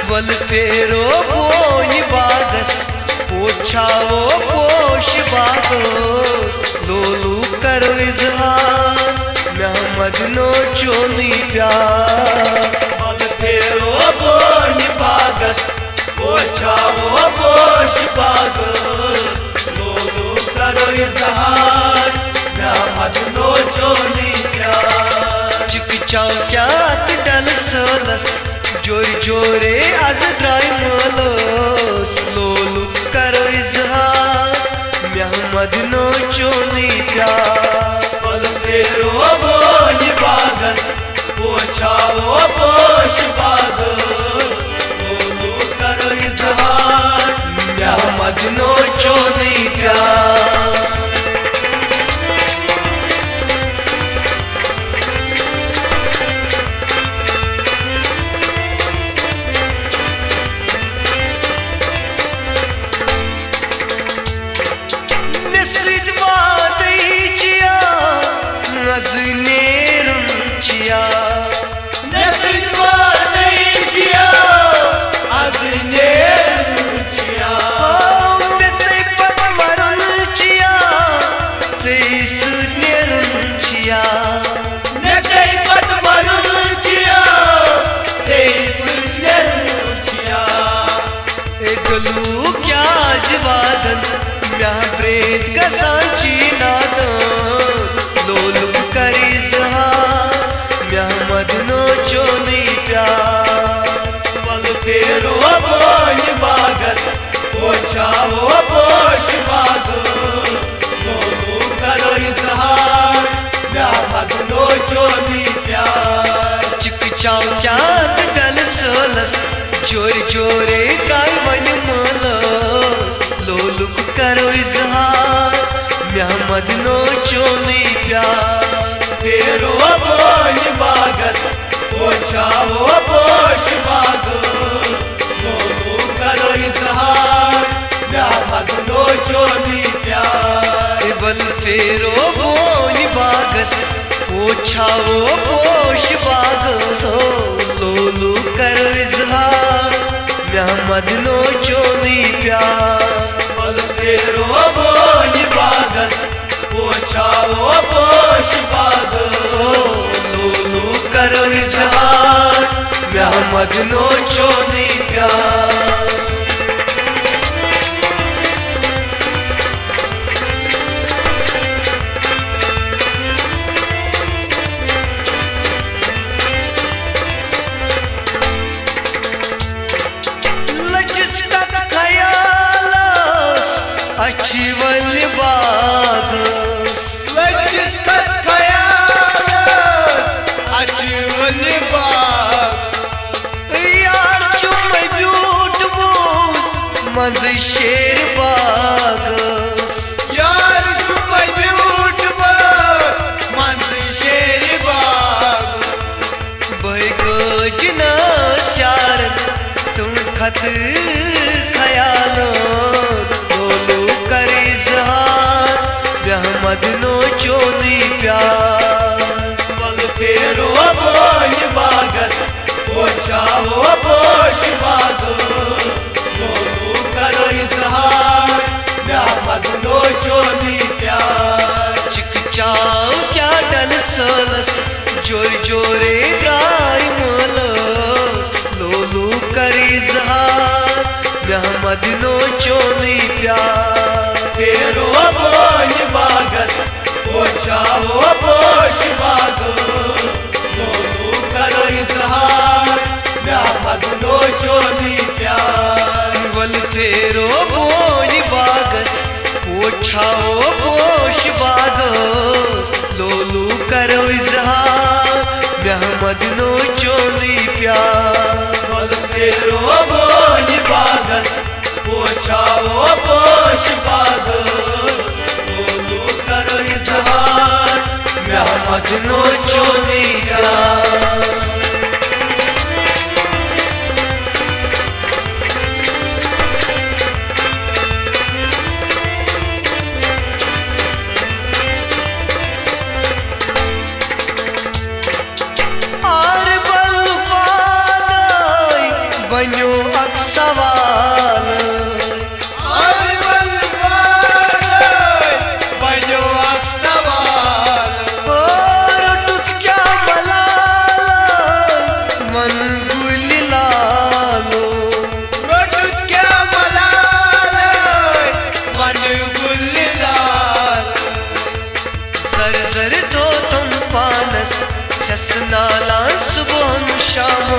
वल फेरो बोन बागस पोछाओ पोश बागस लोलू करो इजहार मोहम्मद नो चोनी प्यार। वल फेरो बोन बागस पोछाओ पोश बागस लोलू करो इजहार मोहम्मद नो चोनी प्यार। चिकचाओ क्या डल सलस जोर जोरे अज द्राय मलस लोलू करो इजहार मोहम्मद नो चोनी प्यार। वल फेरो बोन बागस पोछाओ पोश बागस लोलू करो इजहार मोहम्मद नो चोनी प्यार। प्रेत का सांची नादन लोलू करी जहार मोहम्मद नो चोनी प्यार। वल फेरो बोन बागस पोछाओ पोश बागस लोलू करो इजहार मोहम्मद नो चोनी प्यार। चिकचाओ क्या डल सलस जोर जोरे गाय वन मलस लोलू करो इजहार मोहम्मद नो चोनी प्यार। फेरो बोन बागस पोछाओ पोश बागस लोलू करो इजहार मोहम्मद नो चोनी प्यार। वल फेरो बोन बागस पोछाओ पोश बागस लोलू करो इजहार मोहम्मद नो चोनी प्यार। वल फेरो बोन बागस पोछाओ पोश बागस लोलू करो इजहार मोहम्मद नो चोनी प्यार। अच्छी वल बागस लजिस्कत खयालस अच्छी वल बागस यार चुम ब्यूट बूज मज शेर बागस यार चुम ब्यूट बूज मज शेर बागस बहगोज न शार तुम खत खयालो मोहम्मद नो चोनी प्यार। वल फेरो बोन बागस पोछाओ पोश बागस लोलू करो इजहार मोहम्मद नो चोनी प्यार। चिकचाओ क्या डल सलस जोर जोरे गाय मलस लोलू करी इजहार मोहम्मद नो चोनी प्यार। फेरो बोन बागस पोछाओ पोश बागस लोलू करो इजहार मोहम्मद नो चोनी प्यार। वल फेरो बोन बागस पोछाओ पोश बागस लोलू करो इजहार मोहम्मद नो चोनी प्यार। वल फेरो बोन बागस पोछाओ पोश बागस लोलू करो इजहार मोहम्मद नो चोनी प्यार। आर बल सवाल बनो अख सवाल रुत क्या मलाल मन गुल लालो रोटुत क्या मलाल मन गुल लाल जर जर तो तुम पानस चसनाला सुबह शाम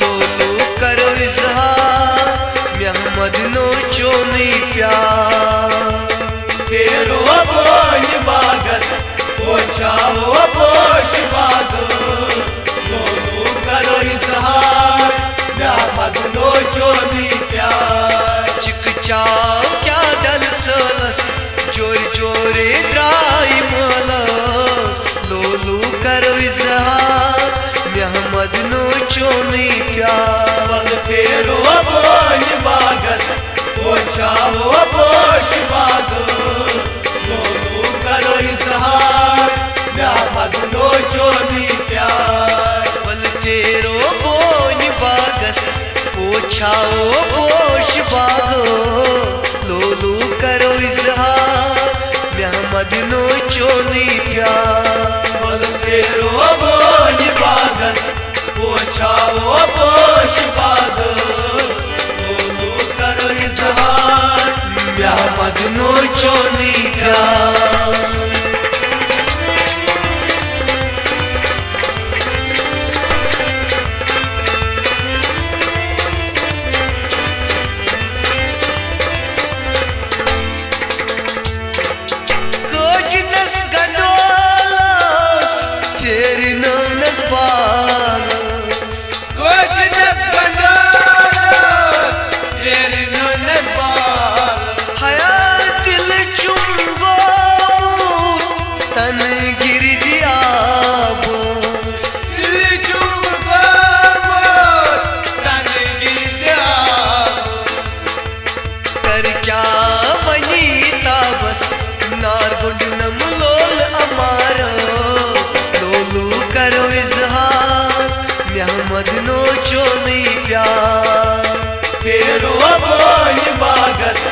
लोलो करो इजहार महमद नो चोनी प्यार फेरो बोन बागस पोछाओ पोश बागस लोलो करो इजहार महमद नो चोनी प्यार चिकचाओ क्या डल सलस जोर जोरे द्राई मलस लोलू करो इजहार महमद नो चोनी प्यार फेरो बोन बागस पोछाओ पोश बागस लोलो करो इजहार महमद नो चोनी प्यार बल फेरो बोन बागस पोछाओ पोश बागो लोलू करो इजहार महमद नो चोनी प्यार फेरो बोन बागस पोछाओ पोश बागस लोलो करो इजहार महमद नो चोनी प्यार कोजिनस गडोलस फेरि ननस बालस कोजिनस गडोलस फेरि ननस बालस हया दिल चुंगो तन गिर दिया बोस दिल चुंगो तन गिर दिया कर क्या बनी ताबस नारगुंड नमलोल अमारस लोलू करो इजहार महमद नो चोनी प्यार फेरो बोन बागस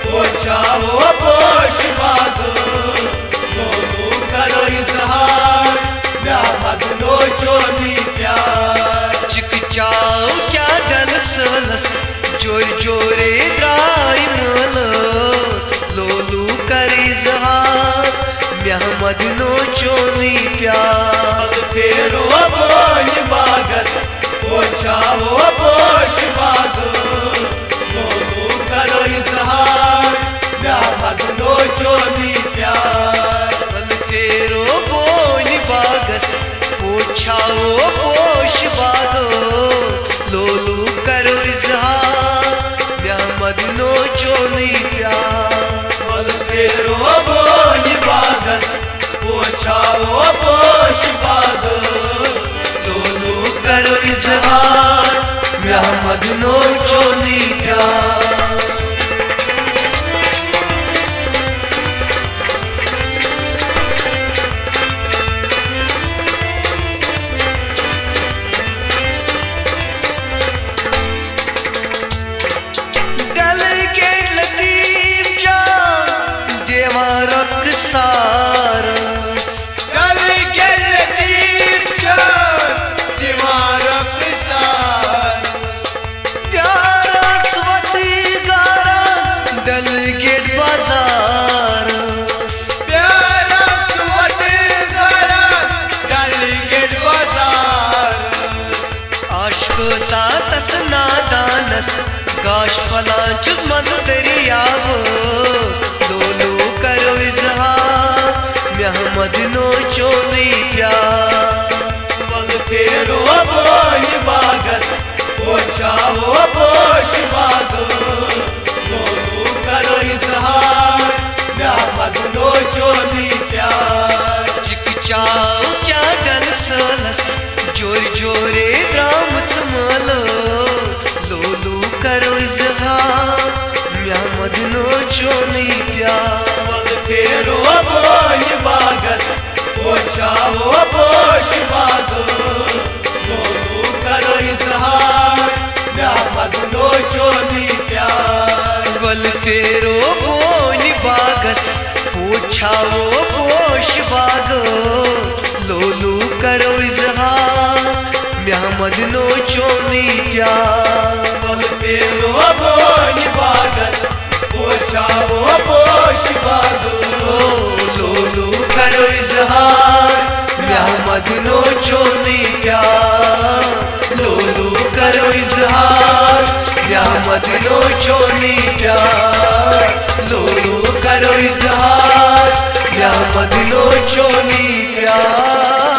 पोछाओ पोश बागस लोलो करो इजहार महमद नो चोनी प्यार चिकचाओ क्या डल सलस जोर जोरे द्राई मलस लोलू कर इजहार महमद नो चोनी प्यार फेरो बोन बागस पोछाओ पोश बागस लोलो करो इजहार महमद नो चोनी प्यार बल फेरो बोन बागस पोछाओ पोश बागस लोलू करो इजहार महमद नो चोनी प्यार फेरो बोन बागस पोछाओ पोश बागस लोलू करो इजहार महमद नो चोनी प्यार डल के लतीफ जान देवारक सारस गल के लतीफ जान दीवारक सार प्यारा स्वती गारा डल गेट बाजार प्यारा सुवत गारा गल गेट बाजार आश्क सातस नादानस गाश फलांचुस मज दरियाब लोलू करो इजहार महमद नो चोनी प्यार फेरो बोन बागस पोछाओ पोश बागस लोलो करो इजहार महमद नो चोनी प्यार चिकचाओ क्या डल सलस जोर जोरे द्राम चमलस लोलू करो इजहार महमद नो चोनी प्यार फेरो बोन बागस पोछाओ पोश बागस लोलो करो इजहार महमद नो छावो पोश बागो लोलू करो इजहार महमद नो चोनी प्यार बल फेरो बोन बागस पोछावो पोश बागो लोलू करो इजहार महमद नो चोनी प्यार लोलू करो इजहार महमद नो चोनी प्यार लोलू करो इजहार महमद नो चोनी प्यार।